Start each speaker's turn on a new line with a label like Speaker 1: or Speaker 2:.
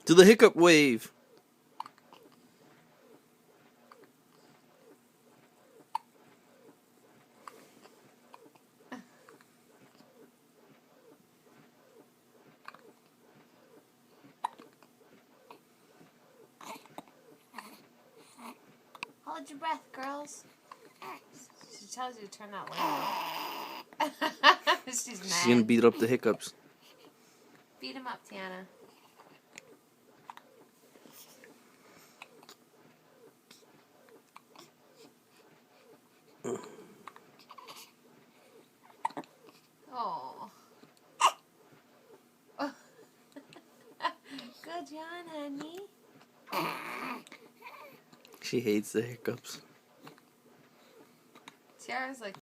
Speaker 1: Do the hiccup wave.
Speaker 2: Hold your breath, girls. She tells you to turn that light on. She's mad.
Speaker 1: She's gonna beat up the hiccups.
Speaker 2: Beat him up, Tiana. Oh. Good John, honey.
Speaker 1: She hates the hiccups.
Speaker 2: Tiara's like